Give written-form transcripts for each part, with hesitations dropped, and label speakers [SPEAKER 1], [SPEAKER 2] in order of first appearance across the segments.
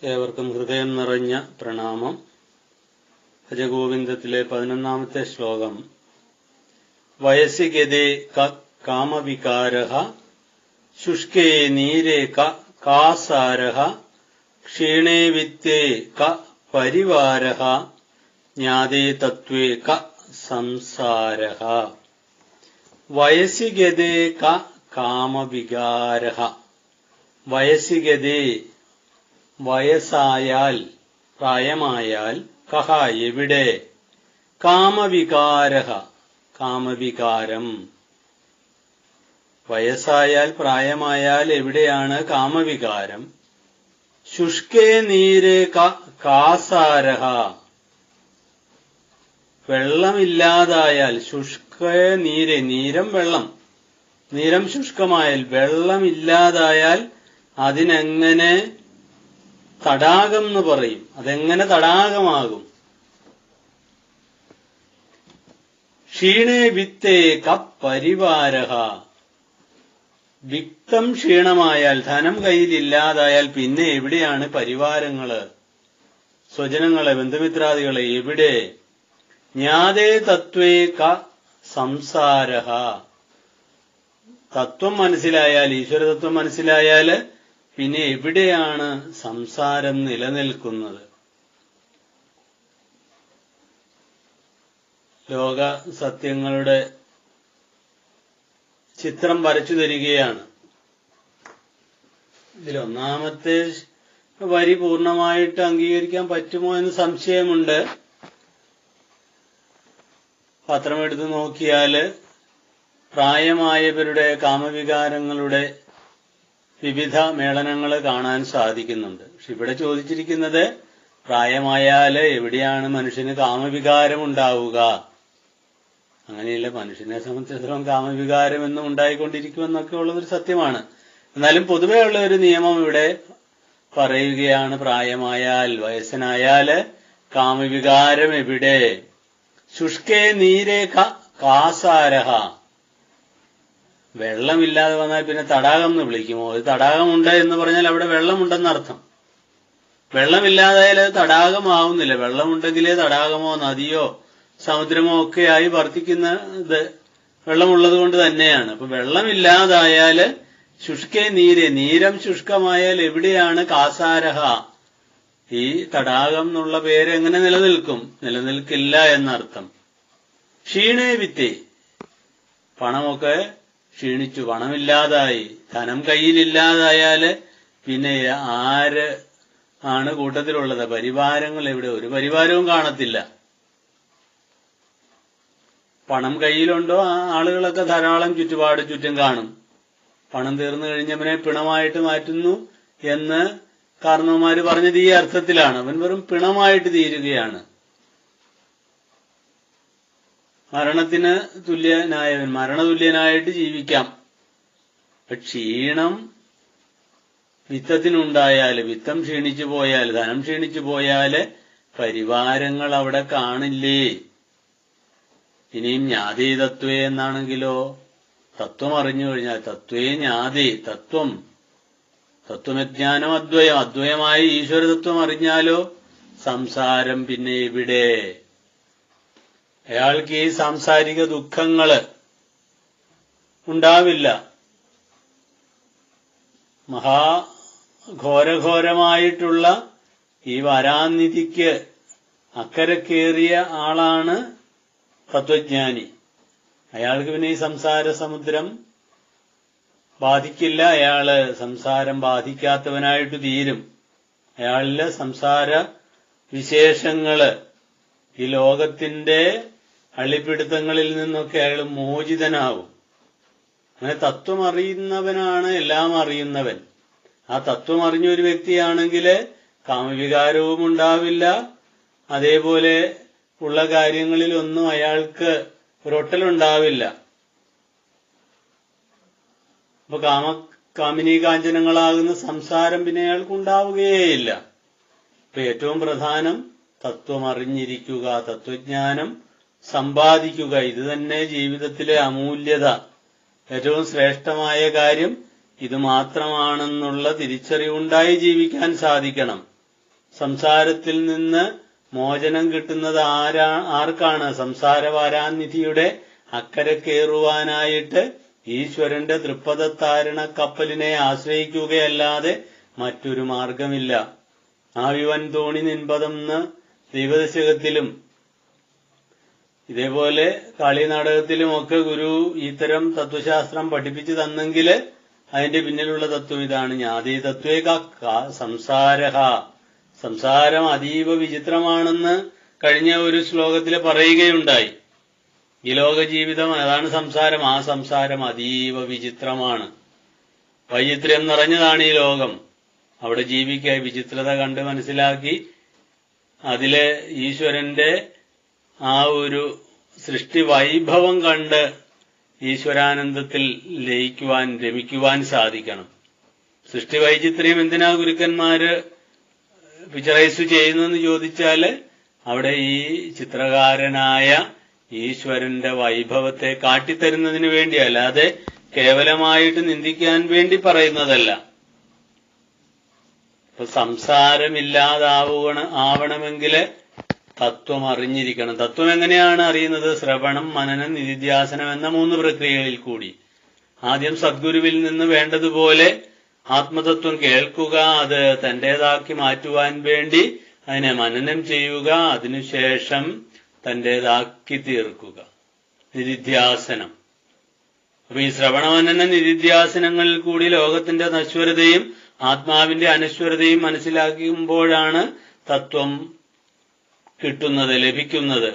[SPEAKER 1] ഏവർക്കും ഹൃദയം നിറഞ്ഞ പ്രണാമം. ഭജഗോവിന്ദത്തിലെ 11ാമത്തെ ശ്ലോകം. വയസിഗതേ കാമവികാരഃ ശുഷ്കേ നീരേ കാസാരഃ ക്ഷീണേ വിത്തേ പരിവാരഃ ജ്ഞാതേ തത്വേ സംസാരഃ. വയസിഗതേ കാമവികാരഃ. വയസിഗതേ വയസ്സായാൽ, പ്രായമായാൽ, കഹ എവിടെ, കാമവികാരഃ കാമവികാരം. വയസ്സായാൽ, പ്രായമായാൽ എവിടെയാണ് കാമവികാരം? ശുഷ്കേ നീരേ കാസാരഃ. വെള്ളമില്ലാതായാൽ, ശുഷ്കേ നീരേ, നീരം വെള്ളം, നീരം ശുഷ്കമായാൽ, വെള്ളമില്ലാതായാൽ അതിനെങ്ങനെ തടാകം എന്ന് പറയും? അതെങ്ങനെ തടാകമാകും? ക്ഷീണേ വിത്തേ പരിവാരഃ. വിത്തം ക്ഷീണമായാൽ, ധനം കയ്യിലില്ലാതായാൽ പിന്നെ എവിടെയാണ് പരിവാരങ്ങള്, സ്വജനങ്ങളെ, ബന്ധുമിത്രാദികളെ? എവിടെ? ജ്ഞാതേ തത്വേ സംസാരഃ. തത്വം മനസ്സിലായാൽ, ഈശ്വരതത്വം മനസ്സിലായാൽ പിന്നെ എവിടെയാണ് സംസാരം നിലനിൽക്കുന്നത്? ലോക സത്യങ്ങളുടെ ചിത്രം വരച്ചു തരികയാണ്. ഇതിലൊന്നാമത്തെ വരി പൂർണ്ണമായിട്ട് അംഗീകരിക്കാൻ പറ്റുമോ എന്ന് സംശയമുണ്ട്. പത്രമെടുത്ത് നോക്കിയാല് പ്രായമായവരുടെ കാമവികാരങ്ങളുടെ വിവിധ മേളനങ്ങൾ കാണാൻ സാധിക്കുന്നുണ്ട്. പക്ഷെ ഇവിടെ ചോദിച്ചിരിക്കുന്നത് പ്രായമായാല് എവിടെയാണ് മനുഷ്യന് കാമവികാരം ഉണ്ടാവുക? അങ്ങനെയില്ല, മനുഷ്യനെ സംബന്ധിച്ചിടത്തോളം കാമവികാരം എന്നും ഉണ്ടായിക്കൊണ്ടിരിക്കുമെന്നൊക്കെ ഉള്ളതൊരു സത്യമാണ്. എന്നാലും പൊതുവെ ഉള്ള ഒരു നിയമം ഇവിടെ പറയുകയാണ്. പ്രായമായാൽ, വയസ്സനായാല് കാമവികാരം എവിടെ? ശുഷ്കേ നീരേ കാസാരഃ. വെള്ളമില്ലാതെ വന്നാൽ പിന്നെ തടാകം എന്ന് വിളിക്കുമോ? ഒരു തടാകമുണ്ട് എന്ന് പറഞ്ഞാൽ അവിടെ വെള്ളമുണ്ടെന്നർത്ഥം. വെള്ളമില്ലാതായാൽ അത് തടാകമാവുന്നില്ല. വെള്ളമുണ്ടെങ്കിലേ തടാകമോ നദിയോ സമുദ്രമോ ഒക്കെയായി വർത്തിക്കുന്നത് വെള്ളമുള്ളത് കൊണ്ട് തന്നെയാണ്. അപ്പൊ വെള്ളമില്ലാതായാല് ശുഷ്കേ നീരേ, നീരം ശുഷ്കമായാൽ എവിടെയാണ് കാസാരഃ? ഈ തടാകം എന്നുള്ള പേര് എങ്ങനെ നിലനിൽക്കും? നിലനിൽക്കില്ല എന്നർത്ഥം. ക്ഷീണേ വിത്തേ, പണമൊക്കെ ക്ഷീണിച്ചു, പണമില്ലാതായി, ധനം കയ്യിലില്ലാതായാല് പിന്നെ ആര് ആണ് കൂട്ടത്തിലുള്ളത്? പരിവാരങ്ങൾ എവിടെ? ഒരു പരിവാരവും കാണത്തില്ല. പണം കയ്യിലുണ്ടോ? ആളുകളൊക്കെ ധാരാളം ചുറ്റും കാണും. പണം തീർന്നു കഴിഞ്ഞവനെ പിണമായിട്ട് മാറ്റുന്നു എന്ന് കാരണവന്മാര് പറഞ്ഞത് ഈ അർത്ഥത്തിലാണ്. അവൻ വെറും പിണമായിട്ട് തീരുകയാണ്. മരണത്തിന് തുല്യനായവൻ മരണതുല്യനായിട്ട് ജീവിക്കാം. ക്ഷീണം വിത്തത്തിനുണ്ടായാല്, വിത്തം ക്ഷീണിച്ചു പോയാൽ, ധനം ക്ഷീണിച്ചു പോയാല് പരിവാരങ്ങൾ അവിടെ കാണില്ലേ? ഇനിയും ജ്ഞാതേ തത്വേ എന്നാണെങ്കിലോ, തത്വം അറിഞ്ഞു കഴിഞ്ഞാൽ, തത്വേ ജ്ഞാതേ, തത്വം, തത്വജ്ഞാനം അദ്വയം, അദ്വയമായ ഈശ്വരതത്വം അറിഞ്ഞാലോ സംസാരം പിന്നെ എവിടെ? അയാൾക്ക് ഈ സാംസാരിക ദുഃഖങ്ങള് ഉണ്ടാവില്ല. മഹാഘോരഘോരമായിട്ടുള്ള ഈ വരാനിധിക്ക് അക്കരക്കേറിയ ആളാണ് തത്വജ്ഞാനി. അയാൾക്ക് പിന്നെ ഈ സംസാര സമുദ്രം ബാധിക്കില്ല. അയാള് സംസാരം ബാധിക്കാത്തവനായിട്ട് തീരും. അയാളിലെ സംസാര വിശേഷങ്ങള്, ഈ ലോകത്തിന്റെ അള്ളിപ്പിടുത്തങ്ങളിൽ നിന്നൊക്കെ അയാൾ മോചിതനാവും. അങ്ങനെ തത്വം അറിയുന്നവനാണ് എല്ലാം അറിയുന്നവൻ. ആ തത്വം അറിഞ്ഞ ഒരു വ്യക്തിയാണെങ്കിൽ കാമവികാരവും ഉണ്ടാവില്ല. അതേപോലെ ഉള്ള കാര്യങ്ങളിലൊന്നും അയാൾക്ക് ഒരൊട്ടലുണ്ടാവില്ല. അപ്പൊ കാമിനീ കാഞ്ചനങ്ങളാകുന്ന സംസാരം പിന്നെ അയാൾക്ക് ഉണ്ടാവുകയേയില്ല. അപ്പൊ ഏറ്റവും പ്രധാനം തത്വം അറിഞ്ഞിരിക്കുക, തത്വജ്ഞാനം സമ്പാദിക്കുക. ഇത് തന്നെ ജീവിതത്തിലെ അമൂല്യത. ഏറ്റവും ശ്രേഷ്ഠമായ കാര്യം ഇത് മാത്രമാണെന്നുള്ള തിരിച്ചറിവുണ്ടായി ജീവിക്കാൻ സാധിക്കണം. സംസാരത്തിൽ നിന്ന് മോചനം കിട്ടുന്നത് ആർക്കാണ്? സംസാരവാരാനിധിയുടെ അക്കരെ കയറുവാനായിട്ട് ഈശ്വരന്റെ തൃപ്പദത്താരണ കപ്പലിനെ ആശ്രയിക്കുകയല്ലാതെ മറ്റൊരു മാർഗമില്ല. ആവിവൻ തോണി നിൻപതെന്ന് ദൈവദശകത്തിലും ഇതേപോലെ കാളി നാടകത്തിലുമൊക്കെ ഗുരു ഇത്തരം തത്വശാസ്ത്രം പഠിപ്പിച്ചു തന്നെങ്കിൽ അതിന്റെ പിന്നിലുള്ള തത്വം ഇതാണ്. ജ്ഞാതി തത്വേക സംസാരം അതീവ വിചിത്രമാണെന്ന് കഴിഞ്ഞ ഒരു ശ്ലോകത്തിൽ പറയുകയുണ്ടായി. ഈ ലോക ജീവിതം അതാണ് സംസാരം. ആ സംസാരം അതീവ വിചിത്രമാണ്. വൈചിത്ര്യം നിറഞ്ഞതാണ് ഈ ലോകം. അവിടെ ജീവിക്കാൻ വിചിത്രത കണ്ട് മനസ്സിലാക്കി അതിലെ ഈശ്വരന്റെ ആ ഒരു സൃഷ്ടി വൈഭവം കണ്ട് ഈശ്വരാനന്ദത്തിൽ ലയിക്കുവാൻ രമിക്കുവാൻ സാധിക്കണം. സൃഷ്ടി വൈചിത്ര്യം എന്തിനാ ഗുരുക്കന്മാര് പിക്ചറൈസ് ചെയ്യുന്നതെന്ന് ചോദിച്ചാല് അവിടെ ഈ ചിത്രകാരനായ ഈശ്വരന്റെ വൈഭവത്തെ കാട്ടിത്തരുന്നതിന് വേണ്ടി, അല്ലാതെ കേവലമായിട്ട് നിന്ദിക്കാൻ വേണ്ടി പറയുന്നതല്ല. ഇപ്പൊ സംസാരമില്ലാതാവണമെങ്കിൽ തത്വം അറിഞ്ഞിരിക്കണം. തത്വം എങ്ങനെയാണ് അറിയുന്നത്? ശ്രവണം, മനനം, നിധിധ്യാസനം എന്ന 3 പ്രക്രിയകളിൽ കൂടി. ആദ്യം സദ്ഗുരുവിൽ നിന്ന് വേണ്ടതുപോലെ ആത്മതത്വം കേൾക്കുക, അത് തന്റേതാക്കി മാറ്റുവാൻ വേണ്ടി അതിനെ മനനം ചെയ്യുക, അതിനുശേഷം തന്റേതാക്കി തീർക്കുക, നിധിധ്യാസനം. അപ്പൊ ഈ ശ്രവണമനന നിധിധ്യാസനങ്ങളിൽ കൂടി ലോകത്തിന്റെ നശ്വരതയും ആത്മാവിന്റെ അനശ്വരതയും മനസ്സിലാക്കുമ്പോഴാണ് തത്വം കിട്ടുന്നത്, ലഭിക്കുന്നത്,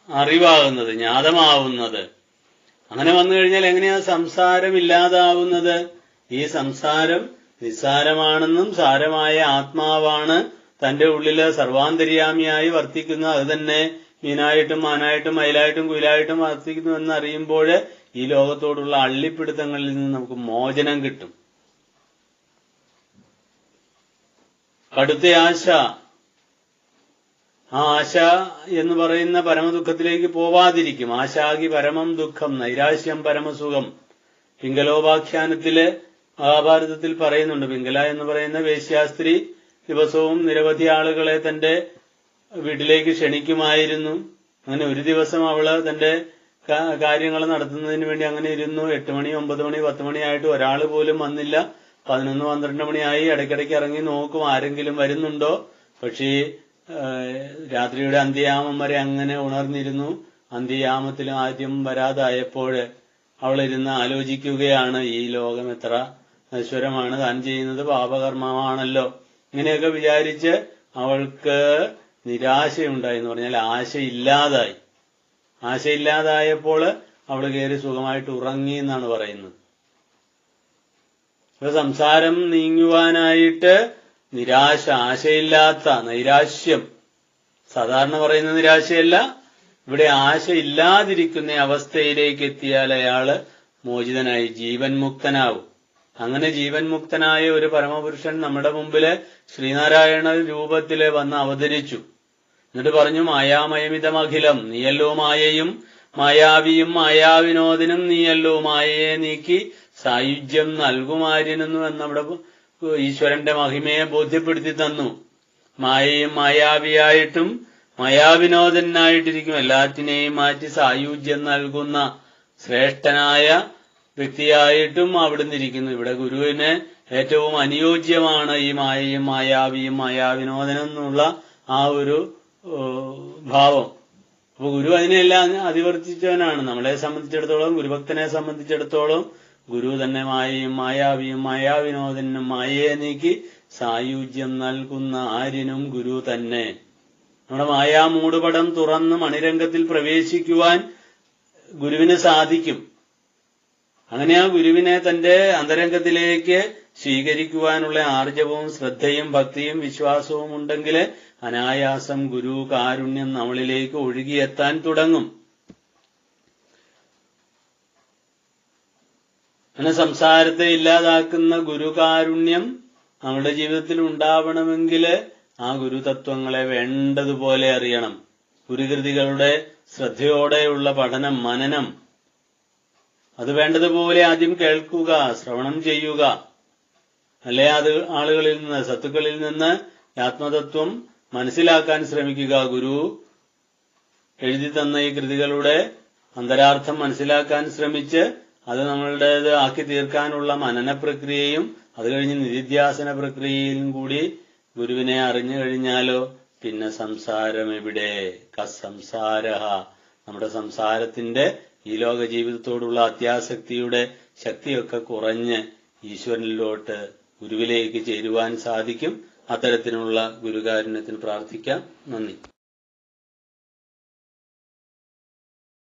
[SPEAKER 1] അറിവാകുന്നത്, ജ്ഞാതമാവുന്നത്. അങ്ങനെ വന്നു കഴിഞ്ഞാൽ എങ്ങനെയാ സംസാരം ഇല്ലാതാവുന്നത്? ഈ സംസാരം നിസ്സാരമാണെന്നും സാരമായ ആത്മാവാണ് തന്റെ ഉള്ളില് സർവാന്തര്യാമിയായി വർത്തിക്കുന്നത്, അത് തന്നെ മീനായിട്ടും മാനായിട്ടും മയിലായിട്ടും കുയിലായിട്ടും വർത്തിക്കുന്നു എന്നറിയുമ്പോൾ ഈ ലോകത്തോടുള്ള അള്ളിപ്പിടുത്തങ്ങളിൽ നിന്ന് നമുക്ക് മോചനം കിട്ടും. കടുത്ത ആശ, ആ ആശ എന്ന് പറയുന്ന പരമദുഃഖത്തിലേക്ക് പോവാതിരിക്കും. ആശാകി പരമം ദുഃഖം നൈരാശ്യം പരമസുഖം. പിംഗലോപാഖ്യാനത്തില് മഹാഭാരതത്തിൽ പറയുന്നുണ്ട്. പിംഗല എന്ന് പറയുന്ന വേശ്യാസ്ത്രീ ദിവസവും നിരവധി ആളുകളെ തന്റെ വീട്ടിലേക്ക് ക്ഷണിക്കുമായിരുന്നു. അങ്ങനെ ഒരു ദിവസം അവള് തന്റെ കാര്യങ്ങൾ നടത്തുന്നതിന് വേണ്ടി അങ്ങനെ ഇരുന്നു. 8 മണി 9 മണി 10 മണിയായിട്ട് ഒരാൾ പോലും വന്നില്ല. 11 12 മണിയായി. ഇടയ്ക്കിടയ്ക്ക് ഇറങ്ങി നോക്കും ആരെങ്കിലും വരുന്നുണ്ടോ. പക്ഷേ രാത്രിയുടെ അന്ത്യയാമം വരെ അങ്ങനെ ഉണർന്നിരുന്നു. അന്ത്യയാമത്തിലും ആദ്യം വരാതായപ്പോൾ അവളിരുന്ന് ആലോചിക്കുകയാണ്, ഈ ലോകം എത്ര നശ്വരമാണ്, താൻ ചെയ്യുന്നത് പാപകർമ്മമാണല്ലോ. ഇങ്ങനെയൊക്കെ വിചാരിച്ച് അവൾക്ക് നിരാശയുണ്ടായി എന്ന് പറഞ്ഞാൽ ആശയില്ലാതായി. ആശയില്ലാതായപ്പോൾ അവൾ കയറി സുഖമായിട്ട് ഉറങ്ങി എന്നാണ് പറയുന്നത്. അപ്പൊ സംസാരം നീങ്ങുവാനായിട്ട് നിരാശ, ആശയില്ലാത്ത നൈരാശ്യം, സാധാരണ പറയുന്ന നിരാശയല്ല, ഇവിടെ ആശയില്ലാതിരിക്കുന്ന അവസ്ഥയിലേക്ക് എത്തിയാൽ അയാള് മോചിതനായി ജീവൻ മുക്തനാവും. അങ്ങനെ ജീവൻ മുക്തനായ ഒരു പരമപുരുഷൻ നമ്മുടെ മുമ്പില് ശ്രീനാരായണ രൂപത്തില് വന്ന് അവതരിച്ചു. എന്നിട്ട് പറഞ്ഞു, മായാമയമിതമഖിലം, നീയല്ലോ മായയും മായാവിയും മായാവിനോദനും, നീയല്ലോ മായയെ നീക്കി സായുജ്യം നൽകുമാര്യനെന്നു എന്നവിടെ ഈശ്വരന്റെ മഹിമയെ ബോധ്യപ്പെടുത്തി തന്നു. മായയും മായാവിയായിട്ടും മായാവിനോദനായിട്ടിരിക്കും എല്ലാറ്റിനെയും മാറ്റി സായുജ്യം നൽകുന്ന ശ്രേഷ്ഠനായ വ്യക്തിയായിട്ടും അവിടുന്ന് ഇരിക്കുന്നു. ഇവിടെ ഗുരുവിന് ഏറ്റവും അനുയോജ്യമാണ് ഈ മായയും മായാവിയും മായാവിനോദനം എന്നുള്ള ആ ഒരു ഭാവം. അപ്പൊ ഗുരു അതിനെല്ലാം അതിവർത്തിച്ചവനാണ്. നമ്മളെ സംബന്ധിച്ചിടത്തോളം, ഗുരുഭക്തനെ സംബന്ധിച്ചിടത്തോളം ഗുരു തന്നെ മായയും മായാവിയും മായാവിനോദനും മായയെ നീക്കി സായുജ്യം നൽകുന്ന ആര്യനും ഗുരു തന്നെ. നമ്മുടെ മായാ മൂടുപടം തുറന്ന് മണിരംഗത്തിൽ പ്രവേശിക്കുവാൻ ഗുരുവിന് സാധിക്കും. അങ്ങനെ ആ ഗുരുവിനെ തന്റെ അന്തരംഗത്തിലേക്ക് സ്വീകരിക്കുവാനുള്ള ആർജവവും ശ്രദ്ധയും ഭക്തിയും വിശ്വാസവും ഉണ്ടെങ്കിൽ അനായാസം ഗുരു കാരുണ്യം നമ്മളിലേക്ക് ഒഴുകിയെത്താൻ തുടങ്ങും. അങ്ങനെ സംസാരത്തെ ഇല്ലാതാക്കുന്ന ഗുരുകാരുണ്യം നമ്മുടെ ജീവിതത്തിൽ ഉണ്ടാവണമെങ്കിൽ ആ ഗുരുതത്വങ്ങളെ വേണ്ടതുപോലെ അറിയണം. ഗുരുകൃതികളുടെ ശ്രദ്ധയോടെയുള്ള പഠനം, മനനം, അത് വേണ്ടതുപോലെ ആദ്യം കേൾക്കുക, ശ്രവണം ചെയ്യുക. അല്ലെ അത് ആളുകളിൽ നിന്ന്, സത്തുക്കളിൽ നിന്ന് ആത്മതത്വം മനസ്സിലാക്കാൻ ശ്രമിക്കുക. ഗുരു എഴുതി തന്ന ഈ കൃതികളുടെ അന്തരാർത്ഥം മനസ്സിലാക്കാൻ ശ്രമിച്ച് അത് നമ്മളുടേത് ആക്കി തീർക്കാനുള്ള മനന പ്രക്രിയയും അത് കഴിഞ്ഞ് നിധിധ്യാസന പ്രക്രിയയിലും കൂടി ഗുരുവിനെ അറിഞ്ഞു കഴിഞ്ഞാലോ പിന്നെ സംസാരം എവിടെ? കസംസാരഃ. നമ്മുടെ സംസാരത്തിന്റെ ഈ ലോക ജീവിതത്തോടുള്ള അത്യാസക്തിയുടെ ശക്തിയൊക്കെ കുറഞ്ഞ് ഈശ്വരനിലോട്ട് ഗുരുവിലേക്ക് ചേരുവാൻ സാധിക്കും. അത്തരത്തിലുള്ള ഗുരുകാരുണ്യത്തിന് പ്രാർത്ഥിക്കാം. നന്ദി.